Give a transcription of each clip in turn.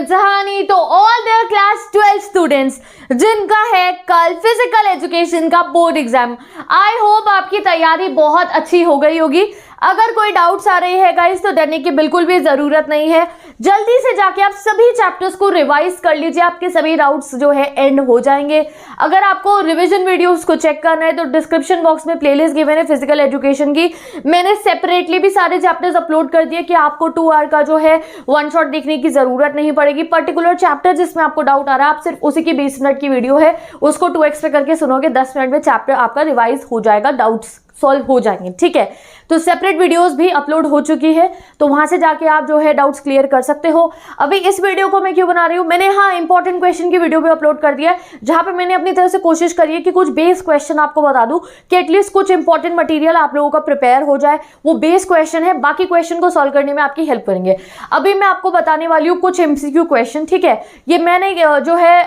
जहानी। तो all there class 12 students जिनका है कल फिजिकल एजुकेशन का बोर्ड एग्जाम, आई होप आपकी तैयारी बहुत अच्छी हो गई होगी। अगर कोई डाउट्स आ रही है गाइस तो डरने की बिल्कुल भी जरूरत नहीं है, जल्दी से जाके आप सभी चैप्टर्स को रिवाइज कर लीजिए, आपके सभी डाउट्स जो है एंड हो जाएंगे। अगर आपको रिवीजन वीडियोस को चेक करना है तो डिस्क्रिप्शन बॉक्स में प्लेलिस्ट गिवन है फिजिकल एजुकेशन की, मैंने सेपरेटली भी सारे चैप्टर्स अपलोड कर दिए कि आपको 2 आवर का जो है वन शॉट देखने की जरूरत नहीं पड़ेगी। पर्टिकुलर चैप्टर जिसमें आपको डाउट आ रहा है आप सिर्फ उसी की 20 मिनट की वीडियो है उसको 2x पे करके सुनोगे, 10 मिनट में चैप्टर आपका रिवाइज हो जाएगा, डाउट्स सॉल्व हो जाएंगे। ठीक है, तो सेपरेट वीडियोस भी अपलोड हो चुकी है, तो वहां से जाके आप जो है डाउट्स क्लियर कर सकते हो। अभी इस वीडियो को मैं क्यों बना रही हूँ, मैंने हाँ इंपॉर्टेंट क्वेश्चन की वीडियो भी अपलोड कर दिया है जहां पे मैंने अपनी तरफ से कोशिश करी है कि कुछ बेस क्वेश्चन आपको बता दूं कि एटलीस्ट कुछ इंपॉर्टेंट मटेरियल आप लोगों का प्रिपेयर हो जाए। वो बेस क्वेश्चन है, बाकी क्वेश्चन को सॉल्व करने में आपकी हेल्प करेंगे। अभी मैं आपको बताने वाली हूँ कुछ एमसीक्यू क्वेश्चन। ठीक है, ये मैंने जो है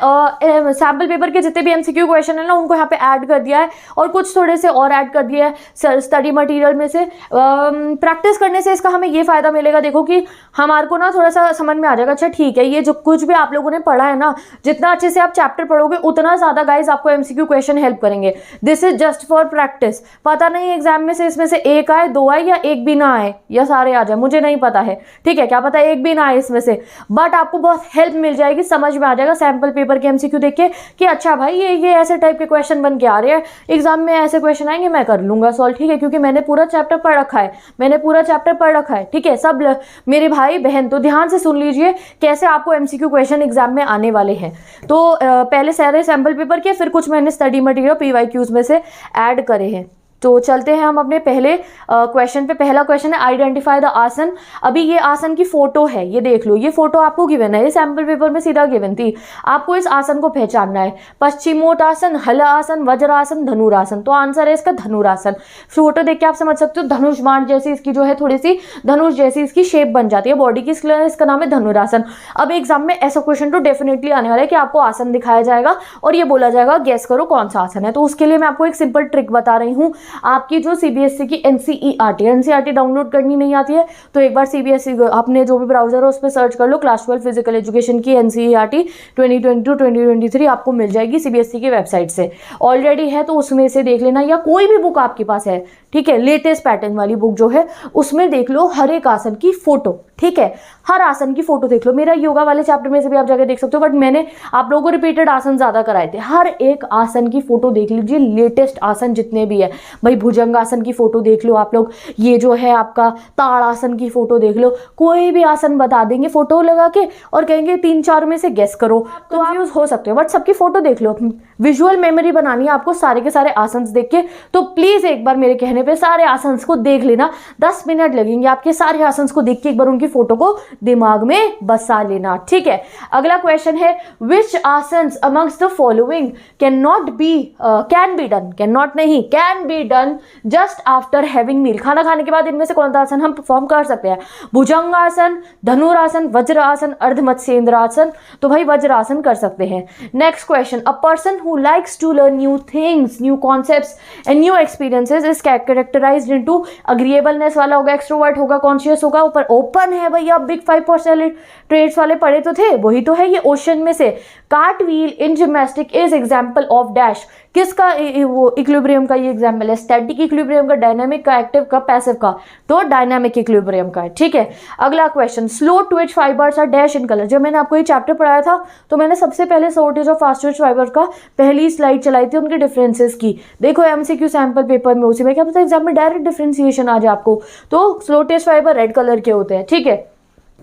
सैम्पल पेपर के जितने भी एमसीक्यू क्वेश्चन है ना उनको यहाँ पे ऐड कर दिया है और कुछ थोड़े से और ऐड कर दिया है स्टडी मटेरियल में से। प्रैक्टिस करने से इसका हमें ये फायदा मिलेगा, देखो कि हमारे को ना थोड़ा सा समझ में आ जाएगा, अच्छा ठीक है ये जो कुछ भी आप लोगों ने पढ़ा है ना, जितना अच्छे से आप चैप्टर पढ़ोगे उतना ज्यादा गाइस आपको एमसीक्यू क्वेश्चन हेल्प करेंगे। This is just for practice. पता नहीं एग्जाम में से इसमें से एक आए, 2 आए या एक भी ना आए या सारे आ जाए, मुझे नहीं पता है। ठीक है, क्या पता एक भी ना आए इसमें से, बट आपको बहुत हेल्प मिल जाएगी, समझ में आ जाएगा सैंपल पेपर के एमसीक्यू देख के कि अच्छा भाई ये ऐसे टाइप के क्वेश्चन बन के आ रहे हैं, एग्जाम में ऐसे क्वेश्चन आएंगे, मैं कर लूंगा सॉल्व। ठीक है, क्योंकि मैंने पूरा चैप्टर पढ़ रखा है, मैंने पूरा चैप्टर पढ़ रखा है। ठीक है, सब मेरे भाई बहन तो ध्यान से सुन लीजिए कैसे आपको एमसीक्यू क्वेश्चन एग्जाम में आने वाले हैं। तो पहले सारे सैंपल पेपर के, फिर कुछ मैंने स्टडी मटेरियल पीवाईक्यूज में से ऐड करे हैं। तो चलते हैं हम अपने पहले क्वेश्चन पे। पहला क्वेश्चन है आइडेंटिफाई द आसन। अभी ये आसन की फोटो है, ये देख लो, ये फोटो आपको गिवन है, ये सैंपल पेपर में सीधा गिवन थी। आपको इस आसन को पहचानना है, पश्चिमोत्तासन, हल आसन, वज्रासन, धनुरासन। तो आंसर है इसका धनुरासन। फोटो देख के आप समझ सकते हो धनुष बाण जैसी इसकी जो है थोड़ी सी धनुष जैसी इसकी शेप बन जाती है बॉडी की, इसका नाम है धनुरासन। अब एग्जाम में ऐसा क्वेश्चन तो डेफिनेटली आने वाला है कि आपको आसन दिखाया जाएगा और ये बोला जाएगा गेस करो कौन सा आसन है। तो उसके लिए मैं आपको एक सिंपल ट्रिक बता रही हूँ। आपकी जो सीबीएसई की एनसीईआरटी डाउनलोड करनी नहीं आती है तो एक बार सीबीएसई अपने जो भी ब्राउजर है उस पर सर्च कर लो, क्लास 12 फिजिकल एजुकेशन की एनसीईआरटी 2022-2023 आपको मिल जाएगी सीबीएसई की वेबसाइट से। ऑलरेडी है तो उसमें से देख लेना, या कोई भी बुक आपके पास है, ठीक है, लेटेस्ट पैटर्न वाली बुक जो है उसमें देख लो हर एक आसन की फोटो। ठीक है, हर आसन की फोटो देख लो। मेरा योगा वाले चैप्टर में से भी आप जाकर देख सकते हो, बट मैंने आप लोगों को रिपीटेड आसन ज्यादा कराए थे। हर एक आसन की फोटो देख लीजिए, लेटेस्ट आसन जितने भी है भाई, भुजंगासन की फोटो देख लो आप लोग, ये जो है आपका ताड़ासन की फोटो देख लो, कोई भी आसन बता देंगे फोटो लगा के और कहेंगे 3-4 में से गेस करो, तो आप यूज हो सकते हो, बट सबकी फोटो देख लो। विजुअल मेमोरी बनानी है आपको सारे के सारे आसन देख के, तो प्लीज एक बार मेरे कहने पे सारे आसन को देख लेना, 10 मिनट लगेंगे आपके सारे आसन को देख के एक बार उनकी फोटो को दिमाग में बसा लेना। ठीक है, अगला क्वेश्चन है which asanas amongst the following can not be can be done, can not नहीं, can be done just after having meal. खाना खाने के बाद इनमें से कौन सा आसन हम परफॉर्म कर सकते हैं? भुजंगासन, धनुरासन, वज्रासन, अर्धमत्स्येंद्रासन। तो भाई वज्रासन कर सकते हैं। Next question, a person who likes to learn new things, new concepts and new experiences is characterized into agreeableness वाला होगा, एक्सट्रोवर्ट होगा, कॉन्शियस होगा, ऊपर ओपन है भैया, बिग 5 पर्सनैलिटी ट्रेट्स वाले पढ़े तो थे, वही तो है ये ओशन में से। Cart wheel in gymnastic is example of dash. किसका वो इक्विलिब्रियम का ये एग्जाम्पल है? स्टैटिक इक्विलिब्रियम का, डायनामिक का, एक्टिव का, पैसिव का, तो डायनामिक इक्विलिब्रियम का है। ठीक है, अगला question, slow twitch fibres are dash in colour. जब मैंने आपको ये चैप्टर पढ़ाया था तो मैंने सबसे पहले स्लो ट्विच और फास्ट ट्विच फाइबर का पहली स्लाइड चलाई थी उनके डिफरेंसेस की। देखो एमसीक्यू सैंपल पेपर में उसी में क्या पता एग्जाम में डायरेक्ट डिफरेंशिएशन आ जाए आपको। तो slow twitch fibre red colour के होते हैं। ठीक है,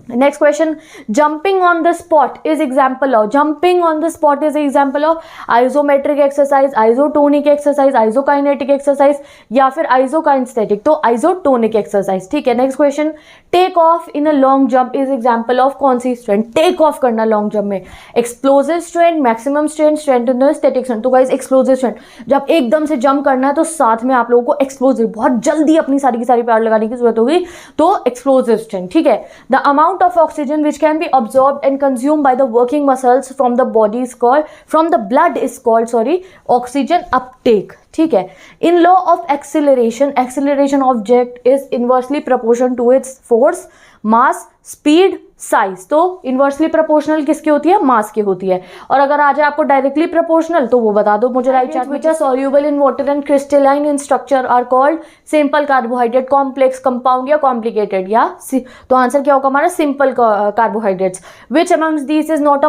next question, jumping on the spot is example of, jumping on the spot is example of isometric exercise, isotonic exercise, isokinetic exercise या फिर आइसोकाइनेस्थेटिक, तो आइसोटोनिक एक्सरसाइज। ठीक है, next question, take off in a long jump is example of कौन सी strength? Take off करना long jump में, explosive strength, maximum strength, strength in the static strength. तो गाइस एक्सप्लोजिव स्ट्रेंथ, जब एकदम से जंप करना है तो साथ में आप लोगों को एक्सप्लोजिव बहुत जल्दी अपनी सारी की सारी पावर लगाने की जरूरत होगी, तो एक्सप्लोजिव स्ट्रेंथ। ठीक है, the amount of oxygen which can be absorbed and consumed by the working muscles from the body is called, from the blood is called oxygen uptake. ठीक है, in law of acceleration object is inversely proportional to its force, mass, speed, size. तो inversely proportional किसकी होती है? मास की होती है। और अगर आ जाए आपको डायरेक्टली प्रोपोर्शनल तो वो बता दो मुझे right chart. Which are soluble in water and crystalline in structure are called simple carbohydrate, complex, compound या कॉम्प्लिकेटेड। या तो आंसर क्या होगा हमारा? Simple carbohydrates. Which amongst these is not a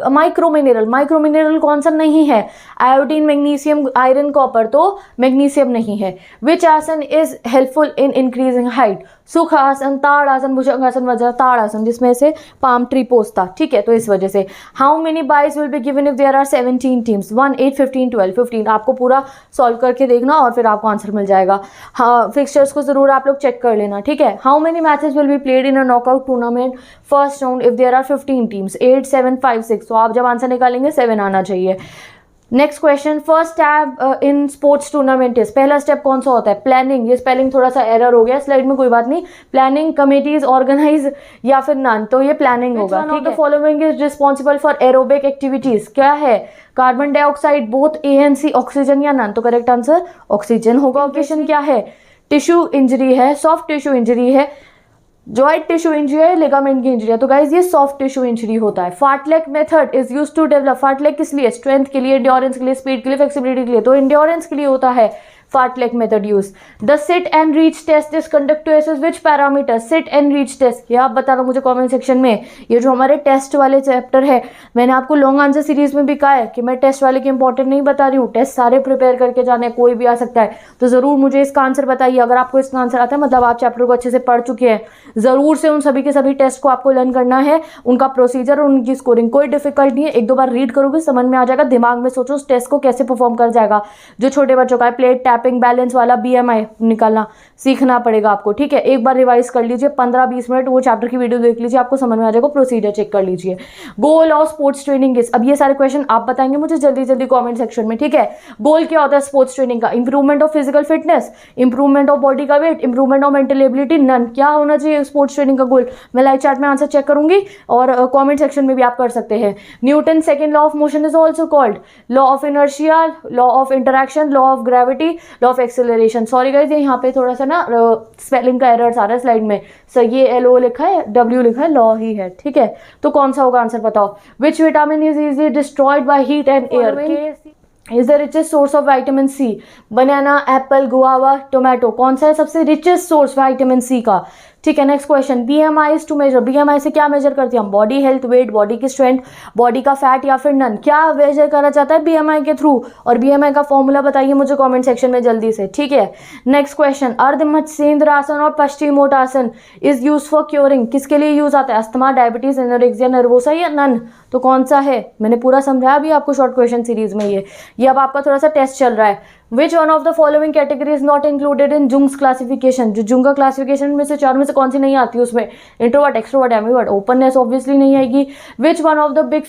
micro mineral, micro mineral कौन सा नहीं है? आयोडीन, मैग्नीशियम, आयरन, कॉपर, तो मैग्नीशियम नहीं है। Which asana is helpful in increasing height? Sukh asana, ताड़ आसन, भुजंग आसन, वज्र, ताड़ आसन जिसमें से पाम ट्री पोस्ता, ठीक है, तो इस वजह से। How many byes will be given if there are 17 teams? 1, 8, 15, 12, 15। आपको पूरा सॉल्व करके देखना और फिर आपको आंसर मिल जाएगा। हाँ, फिक्सचर्स को जरूर आप लोग चेक कर लेना, ठीक है। How many matches will be played in a knockout tournament first round if there are 15 teams? 8, 7, 5, 6। तो आप जब आंसर निकालेंगे 7 आना चाहिए। Next question, first step in sports tournament is? पहला स्टेप कौन सा होता है? प्लानिंग। ये स्पेलिंग थोड़ा सा एरर हो गया स्लाइड में, कोई बात नहीं। प्लानिंग, कमिटीज, ऑर्गेनाइज या फिर नन, तो ये प्लानिंग होगा, ठीक है। Following is responsible for aerobic activities? क्या है? Carbon dioxide, both ANC, oxygen या नन? तो करेक्ट आंसर ऑक्सीजन होगा। ऑक्यूपेशन क्या है? टिश्यू इंजरी है, सॉफ्ट टिश्यू इंजरी है, जॉइंट टिश्यू इंजरी है, लिगामेंट की इंजरी है। तो गाइज ये सॉफ्ट टिश्यू इंजरी होता है। Fartlek method is used to develop? Fartlek किस लिए? स्ट्रेंथ के लिए, एंड्योरेंस के लिए, स्पीड के लिए, फ्लेक्सिबिलिटी के लिए। तो एंड्योरेंस के लिए होता है fartlek method use. The sit and reach test is conduct to assess which parameter? Sit and reach test, ये आप बता रहा मुझे कमेंट सेक्शन में। ये जो हमारे टेस्ट वाले चैप्टर है, मैंने आपको लॉन्ग आंसर सीरीज में भी कहा है कि मैं टेस्ट वाले के इंपॉर्टेंट नहीं बता रही हूँ, टेस्ट सारे प्रिपेयर करके जाने, कोई भी आ सकता है। तो जरूर मुझे इसका आंसर बताइए। अगर आपको इसका आंसर आता है मतलब आप चैप्टर को अच्छे से पढ़ चुके हैं। जरूर से उन सभी के सभी टेस्ट को आपको लर्न करना है, उनका प्रोसीजर और उनकी स्कोरिंग। कोई डिफिकल्ट नहीं है, 1-2 बार रीड करोगे समझ में आ जाएगा। दिमाग में सोचो उस टेस्ट को कैसे परफॉर्म कर जाएगा। जो छोटे बच्चों का है, प्लेट टैपिंग, बैलेंस वाला, BMI निकालना सीखना पड़ेगा आपको, ठीक है। एक बार रिवाइज कर लीजिए, 15-20 मिनट वो चैप्टर की वीडियो देख लीजिए, आपको समझ में आ जाएगा। प्रोसीजर चेक कर लीजिए। Goal of sports training is? अब ये सारे क्वेश्चन आप बताएंगे मुझे जल्दी जल्दी कमेंट सेक्शन में, ठीक है। गोल क्या होता है स्पोर्ट्स ट्रेनिंग का? Improvement of physical fitness, improvement of body का weight, improvement of mental ability, none. क्या होना चाहिए स्पोर्ट्स ट्रेनिंग का गोल? मैं लाइव चैट में आंसर चेक करूंगी और कमेंट सेक्शन में भी आप कर सकते हैं। Newton second law of motion is also called law of inertia, law of interaction, law of gravity, law of acceleration. Sorry guys, यहाँ पे थोड़ा सा ना स्पेलिंग का एरर्स आ रहा है स्लाइड में। सर ये LO लिखा है, W लिखा है, लॉ ही है, ठीक है। तो कौन सा होगा आंसर बताओ। Which vitamin is easily destroyed by heat and air? Is the richest source of vitamin C? Banana, Apple, guava, tomato. कौन सा है सबसे रिचेस्ट सोर्स विटामिन C का? ठीक है। Next question, BMI is to measure? BMI से क्या measure करते हैं हम? बॉडी हेल्थ, वेट, बॉडी की स्ट्रेंथ, बॉडी का फैट या फिर नन? क्या मेजर करा जाता है BMI के थ्रू? और BMI का फॉर्मूला बताइए मुझे कमेंट सेक्शन में जल्दी से, ठीक है। नेक्स्ट क्वेश्चन, अर्ध मत्स्येंद्र आसन और paschimottanasana is use for curing? किसके लिए यूज आता है? अस्थमा, डायबिटीज, एनोरेक्सिया नर्वोसा या नन? तो कौन सा है? मैंने पूरा समझाया अभी आपको शॉर्ट क्वेश्चन सीरीज में। ये अब आपका थोड़ा सा टेस्ट चल रहा है। Which one of the following category is not included in Jung's classification? जो जुंग का क्लासिफिकेशन में से 4 में से कौन सी नहीं आती उसमें? Introvert, extrovert, ambivert. Openness obviously नहीं आएगी। Which one of the big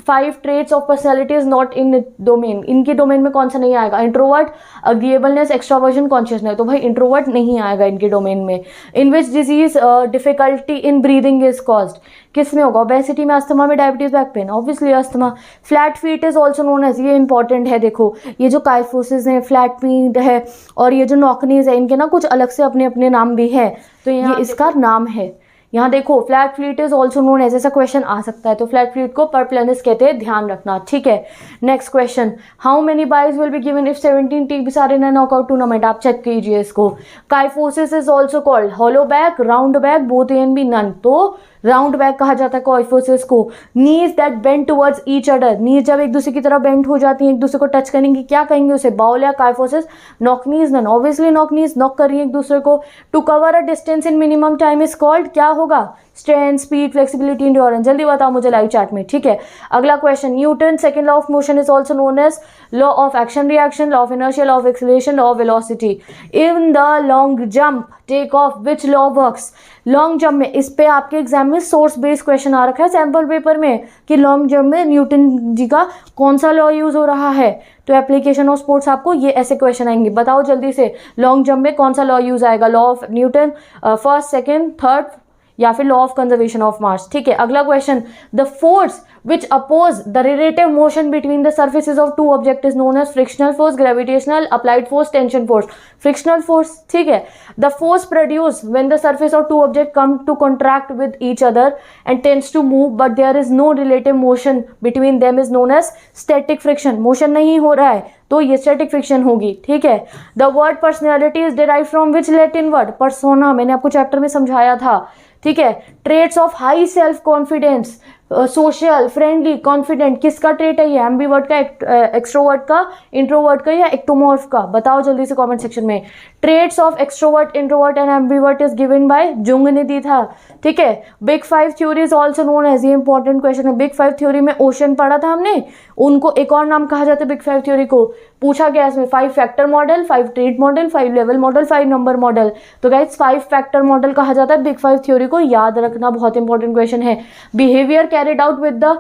5 traits of personality is not in domain? इनकी डोमेन में कौन सा नहीं आएगा? Introvert, agreeableness, extraversion, consciousness. तो भाई इंट्रोवर्ट नहीं आएगा इनके डोमेन में। In which disease difficulty in breathing is caused? किस में होगा? ओबेसिटी में, अस्थमा में, diabetes, back pain, obviously asthma. Flat feet is also known as, ये इंपॉर्टेंट है। देखो ये जो काइफोसिस है, फ्लैट फीट है और ये जो नॉकनीज है, इनके ना कुछ अलग से अपने अपने नाम भी है, तो ये इसका नाम है। यहाँ देखो flat feet is also known as, ऐसा क्वेश्चन आ सकता है, तो फ्लैट फ्लीट को परप्लेनिस कहते हैं, ध्यान रखना, ठीक है। Next question, how many byes will be given if 17 teams are in a knockout tournament? आप चेक कीजिए इसको। Kyphosis is also called hollow back, round back, both A and B, none. तो राउंड बैक कहा जाता है kyphosis को। Knees that bend towards each other, knees जब एक दूसरे की तरफ बेंड हो जाती है, एक दूसरे को टच करेंगे, क्या कहेंगे उसे? बाउल या kyphosis? Knock knees, none. Obviously knock knees, knock कर रही है एक दूसरे को। To cover a distance in minimum time is called, क्या होगा? Strength, speed, flexibility, endurance. जल्दी बताओ मुझे लाइव चैट में, ठीक है। अगला question, Newton second law of motion is also known as law of action reaction, law of inertia, law of acceleration, law of velocity. In the long jump take of which law works? Long jump में, इस पे आपके exam में source based question आ रखा है sample paper में कि long jump में न्यूटन जी का कौन सा लॉ यूज हो रहा है। तो एप्लीकेशन ऑफ स्पोर्ट्स आपको ये ऐसे क्वेश्चन आएंगे, बताओ जल्दी से लॉन्ग जंप में कौन सा लॉ यूज आएगा? Law of Newton first, second, third या फिर law of conservation of mass. ठीक है, अगला question, the force which oppose the relative motion between the surfaces of two objects is known as frictional force, gravitational, applied force, tension force. Frictional force, ठीक है, the force produced when the surface of two objects come to contract with each other and tends to move but there is no relative motion between them is known as static friction. motion नहीं हो रहा है तो ये static friction होगी। ठीक है, the word personality is derived from which Latin word? persona, मैंने आपको चैप्टर में समझाया था। ठीक है, traits of high self confidence, social, friendly, confident, किसका ट्रेट है ये? एम्बीवर्ट का, एक्सट्रोवर्ट का, इंट्रोवर्ट का या एक्टोमॉर्फ का? बताओ जल्दी से कमेंट सेक्शन में। Traits of extrovert, introvert and ambivert is given by Jung ने दी था। ठीक है, big five theory is also known as, ये इंपॉर्टेंट क्वेश्चन है। बिग फाइव थ्योरी में ओशन पढ़ा था हमने, उनको एक और नाम कहा जाता है बिग फाइव थ्योरी को। पूछा गया इसमें 5 factor model, 5 trait model, 5 level model, 5 number model. तो गाइस 5 फैक्टर मॉडल कहा जाता है बिग फाइव थ्योरी को, याद रखना, बहुत इंपॉर्टेंट क्वेश्चन है। Behaviour carried out with the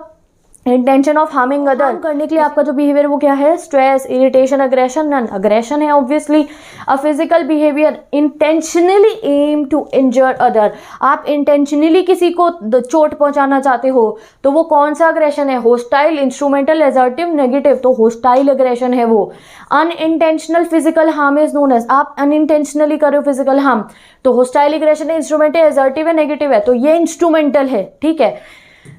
intention of harming other, करने के लिए आपका जो बिहेवियर वो क्या है? Stress, irritation, aggression, none. Aggression है obviously. A physical behaviour intentionally aim to injure other, आप इंटेंशनली किसी को चोट पहुंचाना चाहते हो तो वो कौन सा अग्रेशन है? Hostile, instrumental, assertive, negative. तो होस्टाइल अग्रेशन है वो। Unintentional physical harm is known as, आप अनइंटेंशनली कर रहे हो फिजिकल हार्म तो होस्टाइल अग्रेशन है, इंस्ट्रूमेंटल, एजर्टिव है, नेगेटिव है, तो ये इंस्ट्रूमेंटल है। ठीक है,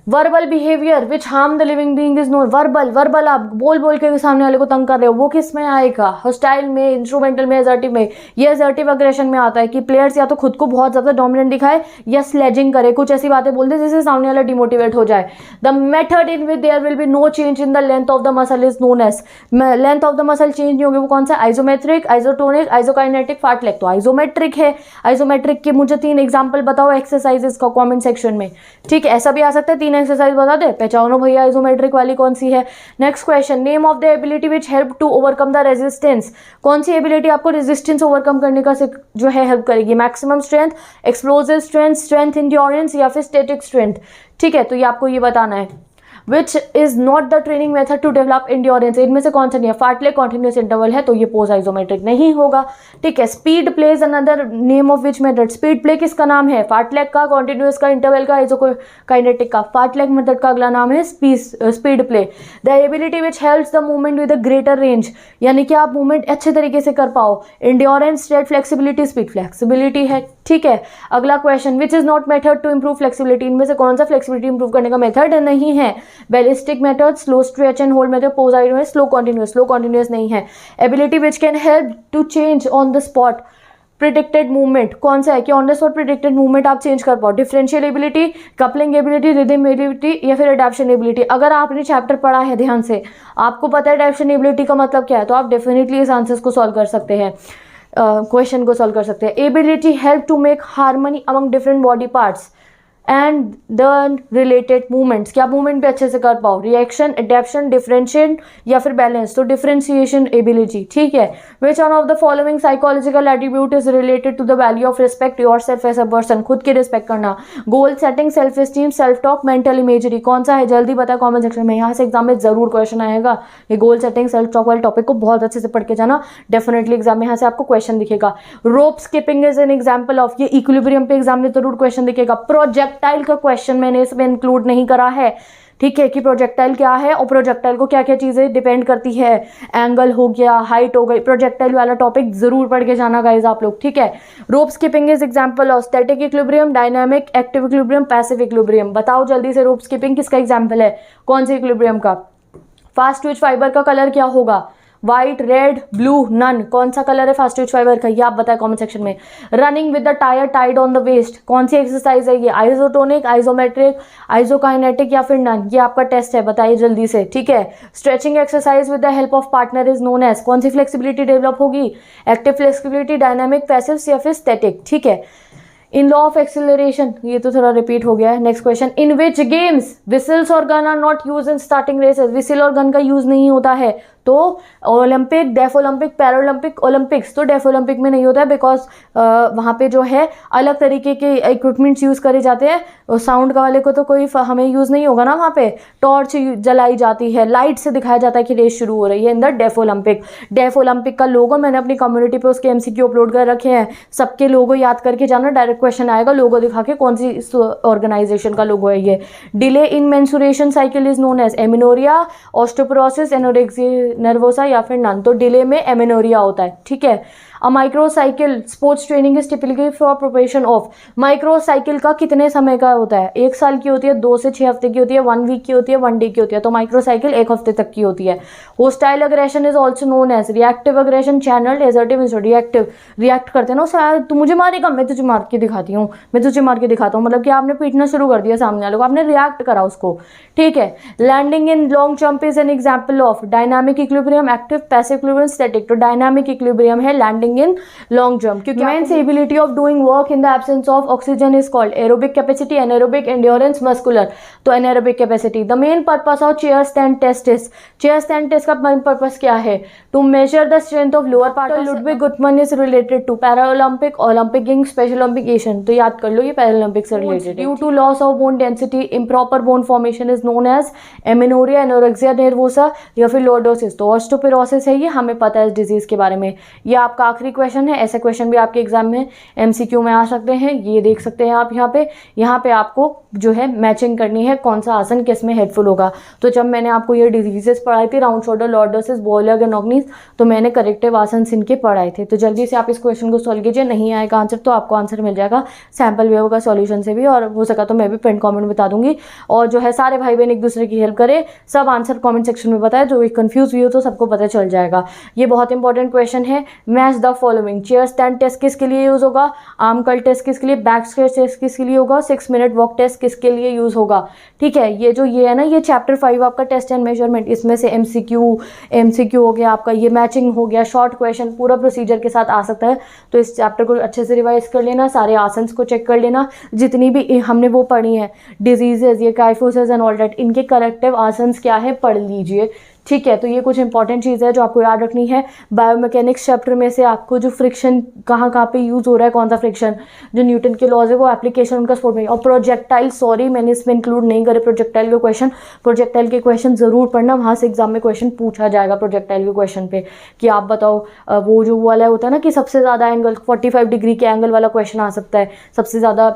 verbal behaviour which harm the living being is known, verbal आप बोल बोल के सामने वाले को तंग कर रहे हो, वो किस में आएगा? होस्टाइल में, इंस्ट्रूमेंटल में, एजर्टिव में। ये एजर्टिव अग्रेशन में आता है कि प्लेयर्स या तो खुद को बहुत ज्यादा डोमिनेंट दिखाए या स्लेजिंग करे, कुछ ऐसी बातें बोल दे जिससे सामने वाला डिमोटिवेट हो जाए। The method in which there will be no change in the length of the muscle is known as, length of the muscle change नहीं होगी, वो कौन सा? Isometric, isotonic, isokinetic, fartlek. तो आइसोमेट्रिक है। आइसोमेट्रिक के मुझे 3 एग्जाम्पल बताओ एक्सरसाइजेस का कॉमेंट सेक्शन में। ठीक है, ऐसा भी आ सकता है, 3 एक्सरसाइज बता दे, पहचानो भैया आइसोमेट्रिक वाली कौन सी है। Next question, name of the ability which help to overcome the resistance, कौन सी एबिलिटी आपको रेजिस्टेंस ओवरकम करने का जो है हेल्प करेगी? Maximum strength, explosive strength, strength endurance या फिर स्टैटिक स्ट्रेंथ। ठीक है, तो ये आपको ये बताना है। Which is not the training method to develop endurance, इनमें से कौन सा नहीं है? फार्टलेक कॉन्टिन्यूस इंटरवल है तो ये पोस्ट आइसोमेट्रिक नहीं होगा। ठीक है, speed plays another name of which method, speed play किसका नाम है? फार्टलेक का, कॉन्टिन्यूस का, इंटरवल का, आइसोकाइनेटिक का। फार्टलेक मेथड का अगला नाम है speed play. The ability which helps the movement with a greater range, यानी कि आप मूवमेंट अच्छे तरीके से कर पाओ। Endurance, state, flexibility, speed, flexibility है। ठीक है, अगला question, which is not method to improve flexibility, इनमें से कौन सा फ्लेक्सिबिलिटी इंप्रूव करने का मेथड नहीं है? Ballistic method, slow stretch and hold method, पोजाइड में स्लो कॉन्टिन्यूस नहीं है। Ability which can help to change on the spot predicted movement, कौन सा है कि on the spot predicted movement आप चेंज कर पाओ? Differential ability, coupling ability, rhythm ability या फिर अडैप्शन एबिलिटी। अगर आपने चैप्टर पढ़ा है ध्यान से, आपको पता है अडैप्शन एबिलिटी का मतलब क्या है, तो आप डेफिनेटली इस आंसर्स को सॉल्व कर सकते हैं, क्वेश्चन को सॉल्व कर सकते हैं। Ability help to make harmony among different body parts and the related movements, क्या मूवमेंट भी अच्छे से कर पाओ? रिएक्शन, एडेप्शन, डिफरेंशिएशन या फिर बैलेंस, तो डिफरेंशिएशन एबिलिटी। ठीक है, which one of the following psychological attribute is related to the value of respect yourself as a person, खुद की रिस्पेक्ट करना। Goal setting, self esteem, self talk, mental imagery, कौन सा है? जल्दी बता कमेंट सेक्शन में, यहाँ से एग्जाम में जरूर क्वेश्चन आएगा। ये गोल सेटिंग, सेल्फ टॉक वाले टॉपिक को बहुत अच्छे से पढ़ के जाना, डेफिनेटली एग्जाम में यहाँ से आपको क्वेश्चन दिखेगा। Rope skipping is an example of, ये इक्विलिब्रियम पे एग्जाम में जरूर क्वेश्चन दिखेगा। प्रोजेक्टाइल का क्वेश्चन मैंने इसमें इंक्लूड नहीं करा है। ठीक है, कि प्रोजेक्टाइल क्या है और प्रोजेक्टाइल को क्या क्या चीजें डिपेंड करती है, एंगल हो गया, हाइट हो गई, प्रोजेक्टाइल वाला टॉपिक जरूर पढ़ के जाना गाइज आप लोग। ठीक है, rope skipping is example of static equilibrium, dynamic, active equilibrium, passive equilibrium. बताओ जल्दी से रोप स्किपिंग किसका एग्जांपल है, कौन से इक्विलिब्रियम का? फास्ट ट्विच फाइबर का कलर क्या होगा? व्हाइट, रेड, ब्लू, नन, कौन सा कलर है फास्ट ट्विच फाइबर का? ये आप बताएं कमेंट सेक्शन में। Running with the tyre tied on the waist, कौन सी एक्सरसाइज है ये? आइसोटोनिक, आइसोमेट्रिक, आइसोकाइनेटिक या फिर नन? ये आपका टेस्ट है, बताइए जल्दी से। ठीक है, stretching exercise with the help of partner is known as, कौन सी फ्लेक्सिबिलिटी डेवलप होगी? एक्टिव फ्लेक्सिबिलिटी, डायनामिक, पैसिव या फिर स्टैटिक। ठीक है, इन लॉ ऑफ एक्सिलरेशन, ये तो थोड़ा रिपीट हो गया है। Next question, in which games whistles और gun are not use in starting races, whistle और गन का यूज नहीं होता है तो Olympic, deaf Olympic, Paralympic, Olympics, तो डेफ ओलंपिक में नहीं होता है बिकॉज वहाँ पे जो है अलग तरीके के इक्विपमेंट्स यूज़ करे जाते हैं। साउंड का वाले को तो कोई हमें यूज़ नहीं होगा ना, वहाँ पे टॉर्च जलाई जाती है, लाइट से दिखाया जाता है कि रेस शुरू हो रही है in the deaf Olympic. Deaf Olympic का लोगो मैंने अपनी कम्युनिटी पे उसके MCQ अपलोड कर रखे हैं, सबके लोगो याद करके जाना, डायरेक्ट क्वेश्चन आएगा लोगो दिखा के कौन सी ऑर्गेनाइजेशन का लोगो है ये। Delay in menstruation cycle is known as amenorrhoea, osteoporosis, anorexia nervosa या फिर नन। तो डिले में एमिनोरिया होता है, ठीक है। A microcycle sports training is typically for preparation of. Microcycle का कितने समय का होता है? 1 साल की होती है, 2 से 6 हफ्ते की होती है, 1 वीक की होती है, 1 डे की होती है। तो माइक्रोसाइकिल 1 हफ्ते तक की होती है। Hostile aggression is also known as reactive aggression, channel, assertive, reactive. React करते हैं ना, शायद तू मुझे मारेगा, मैं तुझे मार के दिखाती हूँ, मैं तुझे मार के दिखाता हूँ, मतलब कि आपने पीटना शुरू कर दिया सामने वाले को, आपने रिएक्ट करा उसको, ठीक है। Landing in long jump is an example of dynamic equilibrium, active, passive equilibrium, static. तो डायनामिक इक्विलिब्रियम है लैंडिंग इन लॉन्ग जंप, क्योंकि man's ability of doing work in the absence of oxygen is called aerobic capacity, anaerobic, endurance, muscular. तो anaerobic capacity. The main purpose of chair stand test is, chair stand test का main purpose क्या है? To measure the strength of lower part. Ludwig Guttmann is related to Paralympic, Olympic games, special Olympic Asian. तो याद कर लो ये Paralympic से related है। Due to loss of bone density, improper bone formation is known as amenorrhoea, anorexia nervosa या फिर lordosis. तो ऑस्टियोपोरोसिस है ये, हमें पता है इस डिजीज के बारे में। ये आपका आखिरी क्वेश्चन है, ऐसे क्वेश्चन भी आपके एग्जाम में MCQ में आ सकते हैं, ये देख सकते हैं आप यहाँ पे आपको जो है मैचिंग करनी है कौन सा आसन किस में हेल्पफुल होगा। तो जब मैंने आपको ये डिजीजेस पढ़ाई थी, राउंड शोल्डर, लॉर्डोसिस, बोयलर, नॉग्नीज, तो मैंने करेक्टिव आसन इनके पढ़ाए थे। तो जल्दी से आप इस क्वेश्चन को सॉल्व कीजिए, नहीं आएगा आंसर तो आपको आंसर मिल जाएगा सैम्पल वे होगा सॉल्यूशन से भी, और हो सका तो मैं भी पिन कमेंट बता दूंगी। और जो है सारे भाई बहन एक दूसरे की हेल्प करें, सब आंसर कमेंट सेक्शन में बताए, जो कंफ्यूज भी हो तो सबको पता चल जाएगा। ये बहुत इंपॉर्टेंट क्वेश्चन है। Match the following. Chair stand test किसके लिए यूज होगा? आर्म कर्ल टेस्ट किसके लिए? बैक स्ट्रेच टेस्ट किसके लिए होगा? 6 मिनट वॉक टेस्ट किसके लिए यूज होगा? ठीक है, ये जो ये है ना, ये चैप्टर 5 आपका टेस्ट एंड मेजरमेंट, इसमें से MCQ हो गया आपका, ये मैचिंग हो गया, शॉर्ट क्वेश्चन पूरा प्रोसीजर के साथ आ सकता है। तो इस चैप्टर को अच्छे से रिवाइज कर लेना, सारे आसन्स को चेक कर लेना, जितनी भी हमने वो पढ़ी है डिजीजेज, ये काइफोसिस एंड ऑल दैट, इनके करेक्टिव आसन्स क्या है पढ़ लीजिए, ठीक है। तो ये कुछ इंपॉर्टेंट चीज़ है जो आपको याद रखनी है। बायोमैकेनिक्स चैप्टर में से आपको जो फ्रिक्शन कहाँ पे यूज़ हो रहा है, कौन सा फ्रिक्शन, जो न्यूटन के लॉज है वो एप्लीकेशन उनका स्पोर्ट में। और प्रोजेक्टाइल, सॉरी मैंने इसमें इंक्लूड नहीं करे प्रोजेक्टाइल के क्वेश्चन। प्रोजेक्टाइल के क्वेश्चन ज़रूर पढ़ना, वहाँ से एग्जाम में क्वेश्चन पूछा जाएगा प्रोजेक्टाइल के क्वेश्चन पे, कि आप बताओ वो जो वाला होता है ना कि सबसे ज़्यादा एंगल 45 डिग्री के एंगल वाला क्वेश्चन आ सकता है, सबसे ज़्यादा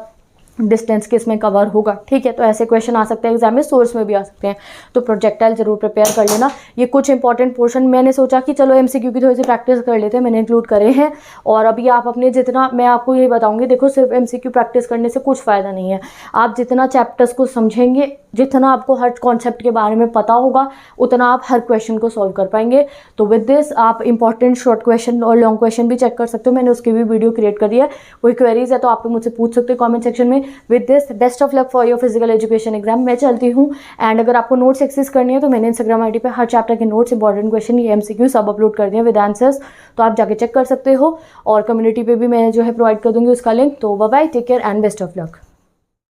डिस्टेंस किस में कवर होगा, ठीक है। तो ऐसे क्वेश्चन आ सकते हैं एग्जाम में, सोर्स में भी आ सकते हैं। तो प्रोजेक्टाइल जरूर प्रिपेयर कर लेना। ये कुछ इंपॉर्टेंट पोर्शन मैंने सोचा कि चलो MCQ की थोड़ी सी प्रैक्टिस कर लेते हैं, मैंने इंक्लूड करे हैं। और अभी आप अपने जितना, मैं आपको ये बताऊंगी, देखो सिर्फ MCQ प्रैक्टिस करने से कुछ फ़ायदा नहीं है। आप जितना चैप्टर्स को समझेंगे, जितना आपको हर कॉन्सेप्ट के बारे में पता होगा, उतना आप हर क्वेश्चन को सॉल्व कर पाएंगे। तो विद दिस आप इंपॉर्टेंट शॉर्ट क्वेश्चन और लॉन्ग क्वेश्चन भी चेक कर सकते हो, मैंने उसकी भी वीडियो क्रिएट करी है। कोई क्वेरीज है तो आप मुझसे पूछ सकते हो कमेंट सेक्शन में। With this best of luck for your physical education exam. मैं चलती हूँ, एंड अगर आपको नोट्स एक्सेस करनी है तो मैंने इंस्टाग्राम ID पे हर चैप्टर के नोट्स, इंपॉर्टेंट क्वेश्चन, ये MCQ सब अपलोड कर दिए विद आंसर्स, तो आप जाके चेक कर सकते हो। और कम्युनिटी पे भी मैं जो है प्रोवाइड कर दूंगी उसका लिंक। तो bye bye, take care and best of luck.